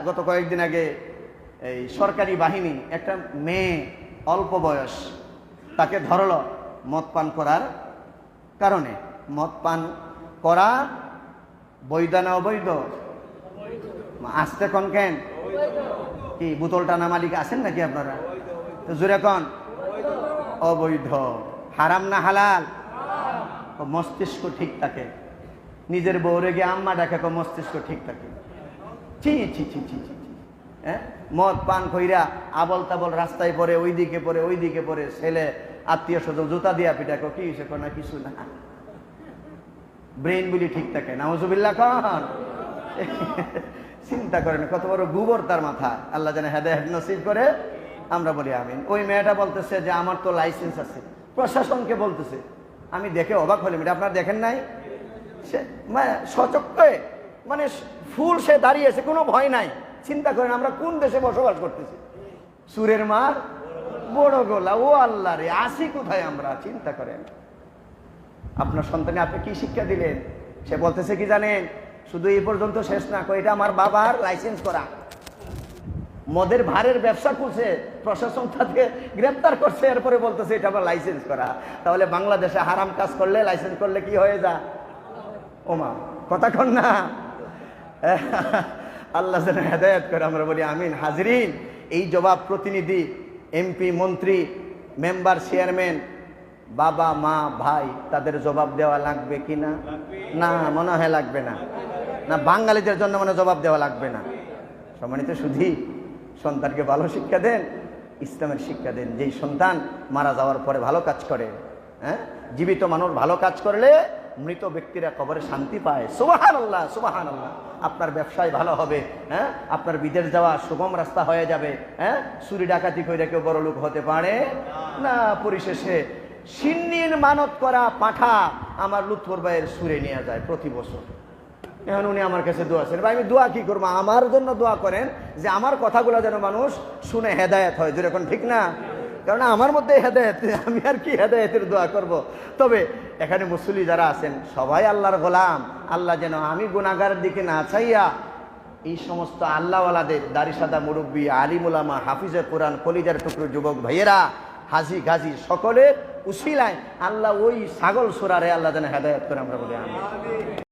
গত কয়েকদিন আগে এই সরকারি বাহিনী একটা মেয়ে অল্প বয়স তাকে ধরলো মদ পান করার কারণে। মদ পান করা বৈধ না অবৈধ? আসতে কন কেন কি বোতলটা না মালিক আছেন নাকি আপনারা? তো জোরে কন অবৈধ। হারাম না হালাল? মস্তিষ্ক ঠিক থাকে। নিজের বউরে গিয়ে আম্মা ডাকে মস্তিষ্ক ঠিক থাকে। ছি ছি ছি ছি ছি। হ্যাঁ, মদ পান কইরা আবল তাবল রাস্তায় পড়ে, ওইদিকে পড়ে ওইদিকে পড়ে, ছেলে আত্মীয় স্বজন জুতা দিয়া পিটা কি হয়েছে? না কিছু না। ব্রেন বলি ঠিক থাকে। নাউজুবিল্লাহ কন। চিন্তা করেন কত বড় গোবর তার মাথা। আল্লাহ যেন হেদায়েত নসিব করে, আমরা বলি আমিন। ওই মেয়েটা বলতেছে যে আমার তো লাইসেন্স আছে, প্রশাসনকে বলতেছে। আমি দেখে অবাক হলাম, এটা আপনারা দেখেন নাই? সে সচক্ষে মানে ফুল সে দাঁড়িয়েছে, কোনো ভয় নাই। চিন্তা করেন আমরা কোন দেশে বসবাস করতেছি? সুরের মার বড় গোলা। ও আল্লাহ রে, আসি কোথায় আমরা? চিন্তা করেন। আপনার সন্তানে আপনি কি শিক্ষা দিলেন? সে বলতেছে কি জানেন? শুধু এই পর্যন্ত শেষ না, এটা আমার বাবার লাইসেন্স করা। মদের ভারের ব্যবসা করছে, প্রশাসন তাকে গ্রেপ্তার করছে, এরপরে বলতেছে এটা আমার লাইসেন্স করা। তাহলে বাংলাদেশে হারাম কাজ করলে, লাইসেন্স করলে কি হয়ে যা? ওমা, কথা কন না। আল্লাহ যেন হেদায়েত করে, আমরা বলি আমিন। হাজরিন, এই জবাব প্রতিনিধি, এমপি, মন্ত্রী, মেম্বার, চেয়ারম্যান, বাবা, মা, ভাই, তাদের জবাব দেওয়া লাগবে কি না? না, মনে হয় লাগবে না। না, বাঙালিদের জন্য মনে জবাব দেওয়া লাগবে না। সম্মানিত সুধী, সন্তানকে ভালো শিক্ষা দেন, ইসলামের শিক্ষা দেন। যেই সন্তান মারা যাওয়ার পরে ভালো কাজ করে, হ্যাঁ, জীবিত মানুষ ভালো কাজ করলে মৃত ব্যক্তিরা কবরে শান্তি পায়। সুবহানাল্লাহ, সুবহানাল্লাহ। আপনার ব্যবসায় ভালো হবে, হ্যাঁ, আপনার বিদেশ যাওয়া সুগম রাস্তা হয়ে যাবে, হ্যাঁ, চুরি ডাকাতি করে কেউ বড় লোক হতে পারে না। পরিশেষে সিন্নির মানত করা পাঠা আমার লুৎফর ভাইয়ের সুরে নিয়ে যায় প্রতি বছর। এখন উনি আমার কাছে দোয়া করেন। ভাই আমি দোয়া কি করবো? আমার জন্য দোয়া করেন যে আমার কথাগুলো যেন মানুষ শুনে হেদায়েত হয়। যেরকম ঠিক না? কারণ আমার মধ্যে হেদায়েত, আমি আর কি হেদায়েতের দোয়া করব। তবে এখানে মুসল্লি যারা আছেন সবাই আল্লাহর গোলাম। আল্লাহ যেন আমি গুনাহগারের দিকে না চাইয়া এই সমস্ত আল্লাহওয়ালাদের, দাড়ি সাদা মুরব্বী, আলিম উলামা, হাফিজে কোরআন, কলিজার টুকরো যুবক ভাইয়েরা, হাজি গাজী সকলের উসিলায় আল্লাহ ওই ছাগল সুরারে আল্লাহ যেন হেদায়েত করে, আমরা বলি আমিন।